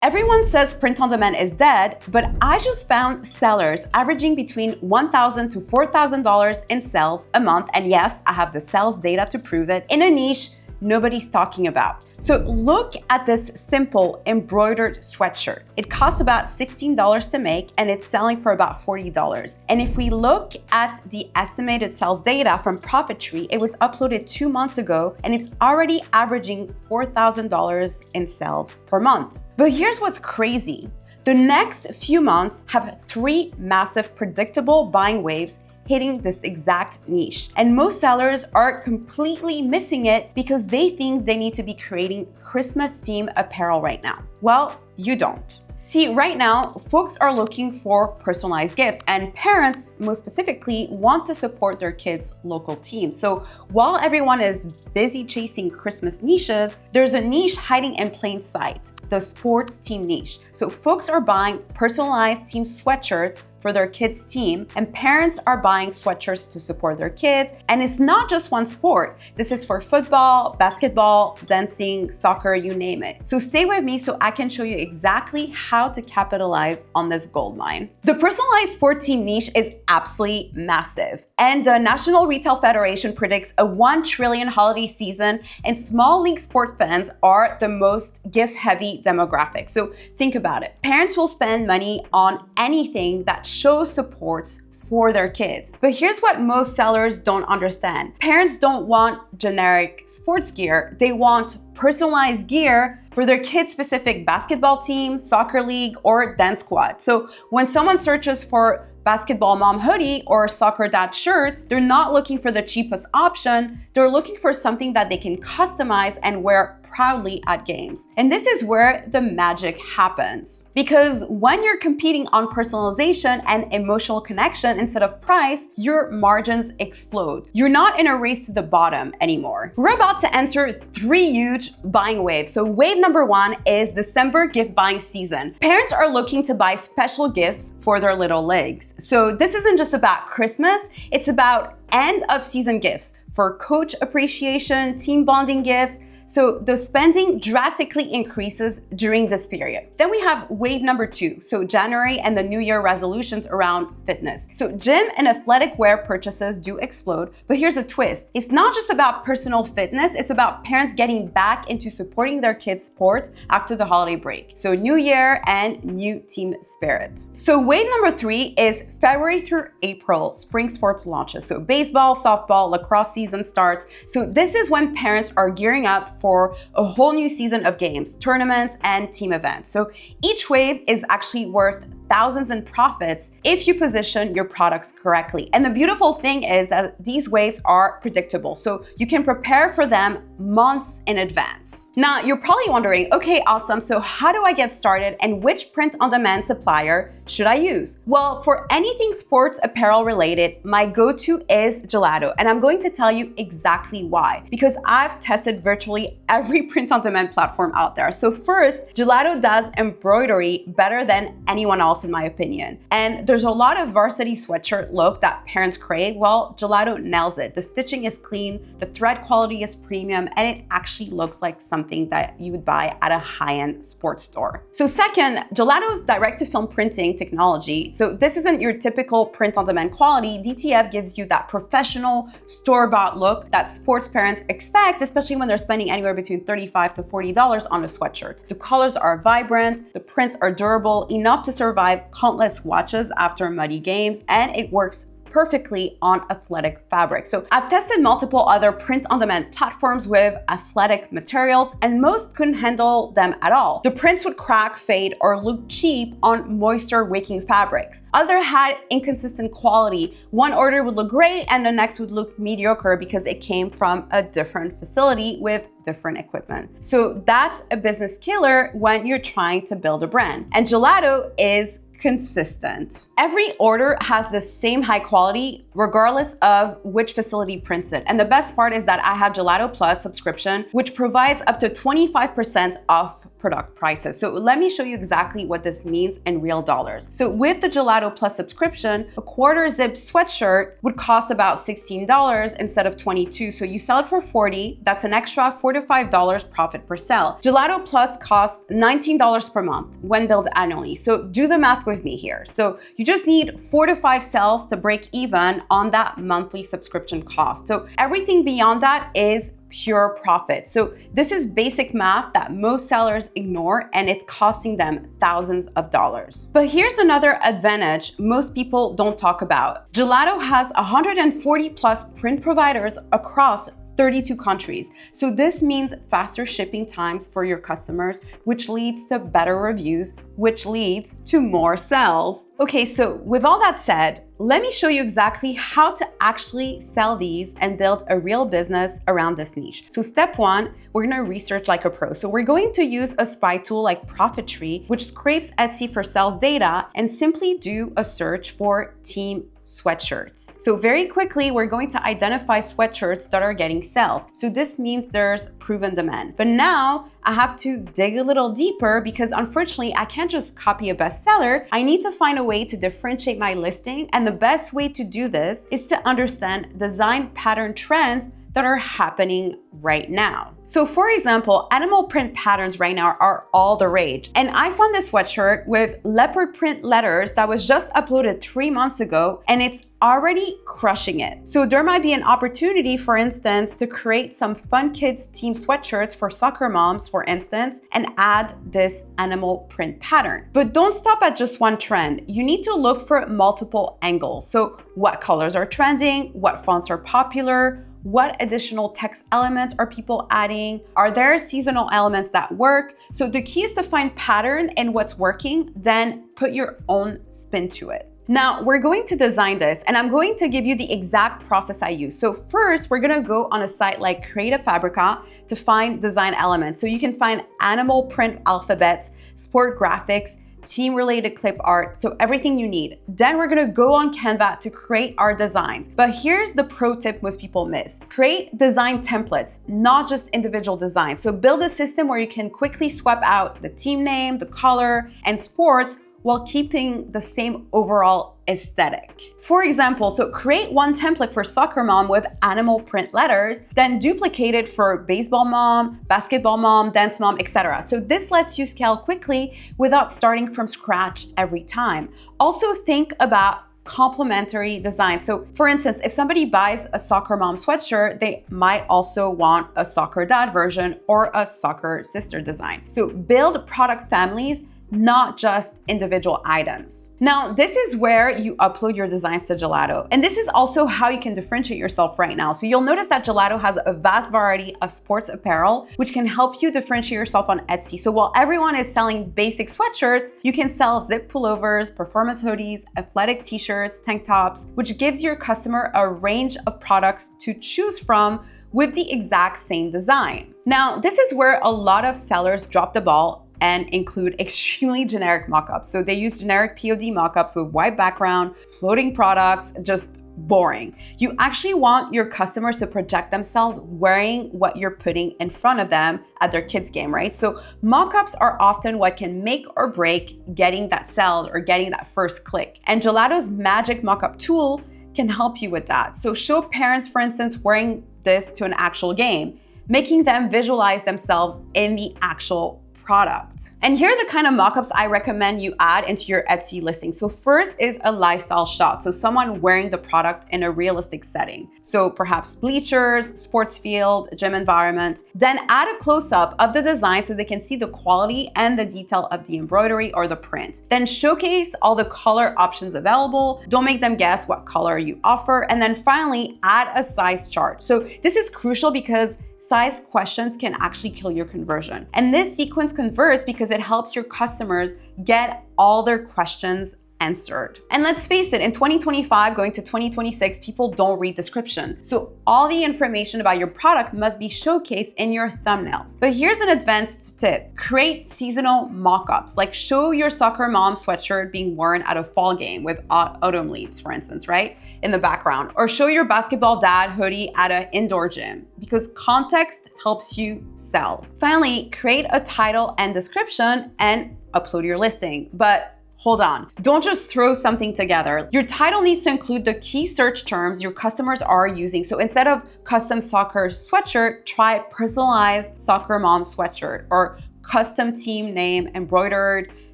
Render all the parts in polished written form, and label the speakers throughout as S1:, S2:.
S1: Everyone says print on demand is dead, but I just found sellers averaging between $1,000 to $4,000 in sales a month. And yes, I have the sales data to prove it, in a niche nobody's talking about. So look at this simple embroidered sweatshirt. It costs about $16 to make and it's selling for about $40. And if we look at the estimated sales data from Profit Tree, it was uploaded 2 months ago and it's already averaging $4,000 in sales per month. But here's what's crazy. The next few months have 3 massive predictable buying waves hitting this exact niche. And most sellers are completely missing it because they think they need to be creating Christmas themed apparel right now. Well, you don't. See, right now, folks are looking for personalized gifts and parents, most specifically, want to support their kids' local teams. So while everyone is busy chasing Christmas niches, there's a niche hiding in plain sight, the sports team niche. So folks are buying personalized team sweatshirts for their kids' team, and parents are buying sweatshirts to support their kids. And it's not just one sport. This is for football, basketball, dancing, soccer, you name it. So stay with me so I can show you exactly how to capitalize on this gold mine. The personalized sport team niche is absolutely massive. And the National Retail Federation predicts a 1 trillion holiday season, and small league sports fans are the most gift-heavy demographic. So think about it. Parents will spend money on anything that shows supports for their kids. But here's what most sellers don't understand. Parents don't want generic sports gear. They want personalized gear for their kids' specific basketball team, soccer league, or dance squad. So when someone searches for basketball mom hoodie or soccer dad shirts, they're not looking for the cheapest option. They're looking for something that they can customize and wear proudly at games. And this is where the magic happens. Because when you're competing on personalization and emotional connection instead of price, your margins explode. You're not in a race to the bottom anymore. We're about to enter 3 huge buying waves. So wave number 1 is December gift buying season. Parents are looking to buy special gifts for their little legs. So this isn't just about Christmas, it's about end of season gifts for coach appreciation, team bonding gifts. So the spending drastically increases during this period. Then we have wave number 2, so January and the New Year resolutions around fitness. So gym and athletic wear purchases do explode, but here's a twist. It's not just about personal fitness, it's about parents getting back into supporting their kids' sports after the holiday break. So New Year and new team spirit. So wave number 3 is February through April, spring sports launches. So baseball, softball, lacrosse season starts. So this is when parents are gearing up for a whole new season of games, tournaments, and team events. So each wave is actually worth thousands in profits if you position your products correctly. And the beautiful thing is that these waves are predictable, so you can prepare for them months in advance. Now, you're probably wondering, okay, awesome, so how do I get started and which print-on-demand supplier should I use? Well, for anything sports apparel related, my go-to is Gelato, and I'm going to tell you exactly why. Because I've tested virtually every print-on-demand platform out there. So first, Gelato does embroidery better than anyone else in my opinion. And there's a lot of varsity sweatshirt look that parents crave. Well, Gelato nails it. The stitching is clean, the thread quality is premium, and it actually looks like something that you would buy at a high-end sports store. So second, Gelato's direct-to-film printing technology. So this isn't your typical print-on-demand quality. DTF gives you that professional store-bought look that sports parents expect, especially when they're spending anywhere between $35 to $40 on a sweatshirt. The colors are vibrant, the prints are durable, enough to survive countless washes after muddy games, and it works perfectly on athletic fabric. So I've tested multiple other print-on-demand platforms with athletic materials, and most couldn't handle them at all. The prints would crack, fade, or look cheap on moisture-wicking fabrics. Others had inconsistent quality. One order would look great, and the next would look mediocre because it came from a different facility with different equipment. So that's a business killer when you're trying to build a brand. And Gelato is consistent. Every order has the same high quality regardless of which facility prints it. And the best part is that I have Gelato Plus subscription, which provides up to 25% off product prices. So let me show you exactly what this means in real dollars. So with the Gelato Plus subscription, a quarter zip sweatshirt would cost about $16 instead of $22. So you sell it for $40, that's an extra $4 to $5 profit per sale. Gelato Plus costs $19 per month when billed annually. So do the math with me here. So you just need 4 to 5 sales to break even on that monthly subscription cost. So everything beyond that is pure profit. So this is basic math that most sellers ignore, and it's costing them thousands of dollars. But here's another advantage most people don't talk about. Gelato has 140 plus print providers across 32 countries. So this means faster shipping times for your customers, which leads to better reviews, which leads to more sales. Okay, so with all that said, let me show you exactly how to actually sell these and build a real business around this niche. So step one, we're gonna research like a pro. So we're going to use a spy tool like Profittree, which scrapes Etsy for sales data, and simply do a search for team sweatshirts. So very quickly, we're going to identify sweatshirts that are getting sales. So this means there's proven demand. But now I have to dig a little deeper because unfortunately, I can't just copy a bestseller. I need to find a way to differentiate my listing. And the best way to do this is to understand design pattern trends that are happening right now. So for example, animal print patterns right now are all the rage. And I found this sweatshirt with leopard print letters that was just uploaded 3 months ago, and it's already crushing it. So there might be an opportunity, for instance, to create some fun kids team sweatshirts for soccer moms, for instance, and add this animal print pattern. But don't stop at just one trend. You need to look for multiple angles. So what colors are trending? What fonts are popular? What additional text elements are people adding? Are there seasonal elements that work? So the key is to find pattern and what's working, then put your own spin to it. Now we're going to design this, and I'm going to give you the exact process I use. So first, we're gonna go on a site like Creative Fabrica to find design elements. So you can find animal print alphabets, sport graphics, team-related clip art, so everything you need. Then we're gonna go on Canva to create our designs. But here's the pro tip most people miss. Create design templates, not just individual designs. So build a system where you can quickly swap out the team name, the color, and sports while keeping the same overall aesthetic. For example, so create one template for soccer mom with animal print letters, then duplicate it for baseball mom, basketball mom, dance mom, etc. So this lets you scale quickly without starting from scratch every time. Also think about complementary design. So for instance, if somebody buys a soccer mom sweatshirt, they might also want a soccer dad version or a soccer sister design. So build product families, not just individual items. Now, this is where you upload your designs to Gelato. And this is also how you can differentiate yourself right now. So you'll notice that Gelato has a vast variety of sports apparel, which can help you differentiate yourself on Etsy. So while everyone is selling basic sweatshirts, you can sell zip pullovers, performance hoodies, athletic t-shirts, tank tops, which gives your customer a range of products to choose from with the exact same design. Now, this is where a lot of sellers drop the ball and include extremely generic mockups. So they use generic POD mockups with white background, floating products, just boring. You actually want your customers to project themselves wearing what you're putting in front of them at their kids' game, right? So mockups are often what can make or break getting that sale or getting that first click. And Gelato's magic mockup tool can help you with that. So show parents, for instance, wearing this to an actual game, making them visualize themselves in the actual product. And here are the kind of mockups I recommend you add into your Etsy listing. So first is a lifestyle shot. So someone wearing the product in a realistic setting. So perhaps bleachers, sports field, gym environment. Then add a close-up of the design so they can see the quality and the detail of the embroidery or the print. Then showcase all the color options available. Don't make them guess what color you offer. And then finally, add a size chart. So this is crucial because size questions can actually kill your conversion. And this sequence converts because it helps your customers get all their questions answered. And let's face it, in 2025 going to 2026, people don't read description. So all the information about your product must be showcased in your thumbnails. But here's an advanced tip. Create seasonal mock-ups, like show your soccer mom sweatshirt being worn at a fall game with autumn leaves, for instance, right? In the background, or show your basketball dad hoodie at an indoor gym, because context helps you sell. Finally, create a title and description and upload your listing. But hold on, don't just throw something together. Your title needs to include the key search terms your customers are using. So instead of custom soccer sweatshirt, try personalized soccer mom sweatshirt, or custom team name, embroidered,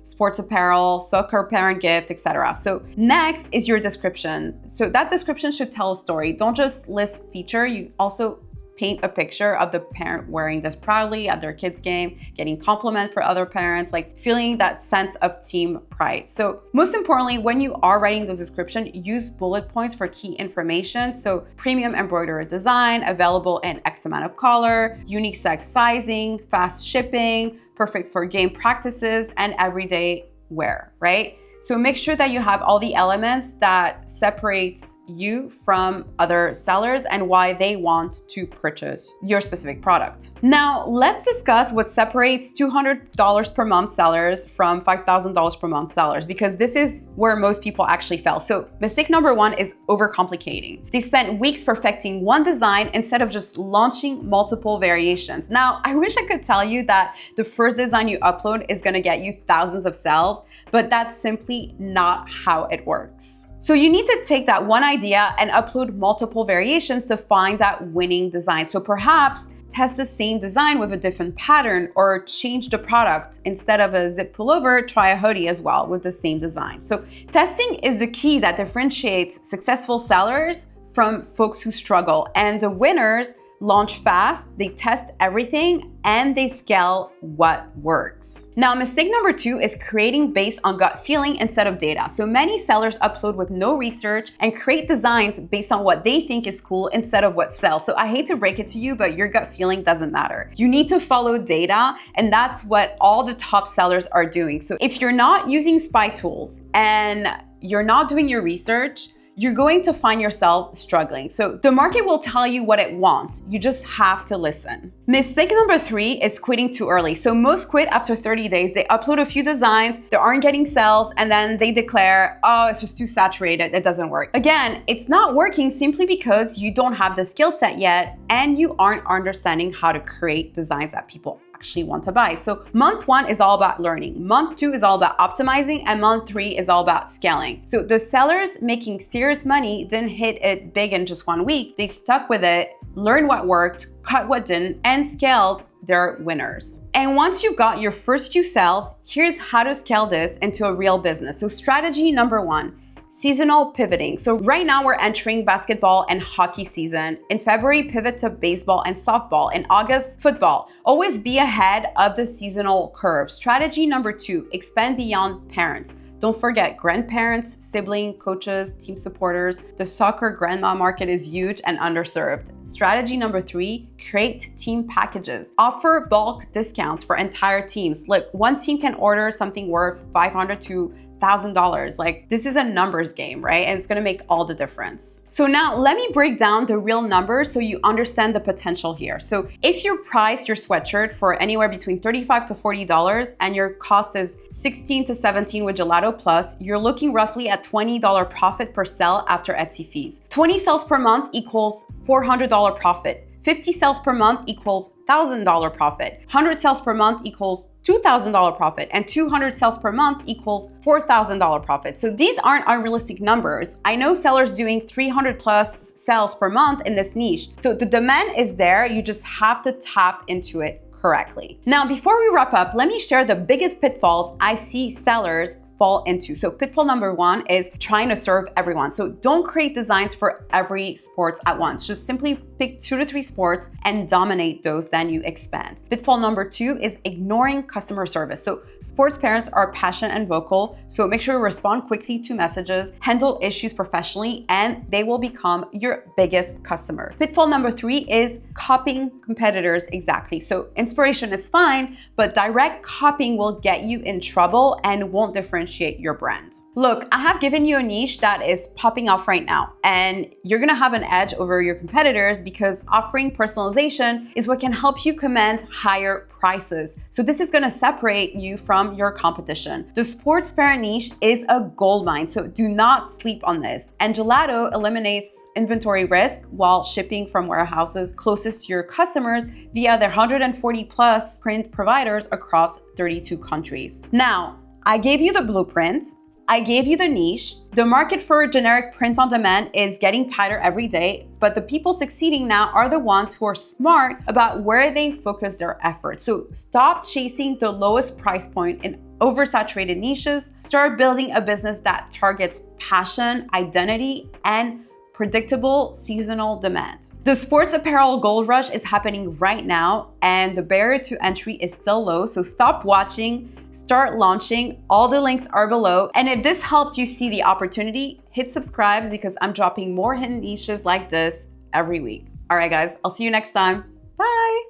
S1: sports apparel, soccer parent gift, etc. So next is your description. So that description should tell a story. Don't just list feature, you also paint a picture of the parent wearing this proudly at their kids' game, getting compliment for other parents, like feeling that sense of team pride. So most importantly, when you are writing those descriptions, use bullet points for key information. So premium embroidered design, available in X amount of color, unisex sizing, fast shipping, perfect for game practices and everyday wear, right? So make sure that you have all the elements that separates you from other sellers and why they want to purchase your specific product. Now, let's discuss what separates $200 per month sellers from $5,000 per month sellers, because this is where most people actually fail. So mistake number one is overcomplicating. They spent weeks perfecting one design instead of just launching multiple variations. Now, I wish I could tell you that the first design you upload is gonna get you thousands of sales, but that's simply not how it works. So you need to take that one idea and upload multiple variations to find that winning design. So perhaps test the same design with a different pattern, or change the product. Instead of a zip pullover, try a hoodie as well with the same design. So testing is the key that differentiates successful sellers from folks who struggle. And the winners launch fast, they test everything, and they scale what works. Now, mistake number two is creating based on gut feeling instead of data. So many sellers upload with no research and create designs based on what they think is cool instead of what sells. So I hate to break it to you, but your gut feeling doesn't matter. You need to follow data, and that's what all the top sellers are doing. So if you're not using spy tools and you're not doing your research, you're going to find yourself struggling. So the market will tell you what it wants. You just have to listen. Mistake number three is quitting too early. So most quit after 30 days. They upload a few designs, they aren't getting sales, and then they declare, oh, it's just too saturated, it doesn't work. Again, it's not working simply because you don't have the skill set yet, and you aren't understanding how to create designs that people actually want to buy. So month one is all about learning. Month two is all about optimizing, and month three is all about scaling. So the sellers making serious money didn't hit it big in just 1 week. They stuck with it, learned what worked, cut what didn't, and scaled their winners. And once you've got your first few sales, here's how to scale this into a real business. So strategy number one, seasonal pivoting. So right now we're entering basketball and hockey season. In February, pivot to baseball and softball. In August, football. Always be ahead of the seasonal curve. Strategy number two, expand beyond parents. Don't forget grandparents, sibling, coaches, team supporters. The soccer grandma market is huge and underserved. Strategy number three, create team packages. Offer bulk discounts for entire teams. Look, one team can order something worth $500 to $1,000. Like, this is a numbers game, right? And it's gonna make all the difference. So now let me break down the real numbers so you understand the potential here. So if you price your sweatshirt for anywhere between $35 to $40 and your cost is $16 to $17 with Gelato Plus, you're looking roughly at $20 profit per sale after Etsy fees. 20 sales per month equals $400 profit. 50 sales per month equals $1,000 profit. 100 sales per month equals $2,000 profit, and 200 sales per month equals $4,000 profit. So these aren't unrealistic numbers. I know sellers doing 300 plus sales per month in this niche. So the demand is there, you just have to tap into it correctly. Now, before we wrap up, let me share the biggest pitfalls I see sellers fall into. So pitfall number one is trying to serve everyone. So don't create designs for every sports at once. Just simply pick 2 to 3 sports and dominate those, then you expand. Pitfall number 2 is ignoring customer service. So sports parents are passionate and vocal, so make sure you respond quickly to messages, handle issues professionally, and they will become your biggest customer. Pitfall number 3 is copying competitors exactly. So inspiration is fine, but direct copying will get you in trouble and won't differentiate your brand. Look, I have given you a niche that is popping off right now, and you're gonna have an edge over your competitors because offering personalization is what can help you command higher prices. So this is gonna separate you from your competition. The sports parent niche is a goldmine, so do not sleep on this. And Gelato eliminates inventory risk while shipping from warehouses closest to your customers via their 140 plus print providers across 32 countries. Now, I gave you the blueprint. I gave you the niche. The market for generic print on demand is getting tighter every day, but the people succeeding now are the ones who are smart about where they focus their efforts. So stop chasing the lowest price point in oversaturated niches. Start building a business that targets passion, identity, and predictable seasonal demand. The sports apparel gold rush is happening right now, and the barrier to entry is still low, so stop watching, start launching. All the links are below. And if this helped you see the opportunity, hit subscribe because I'm dropping more hidden niches like this every week. All right, guys, I'll see you next time. Bye.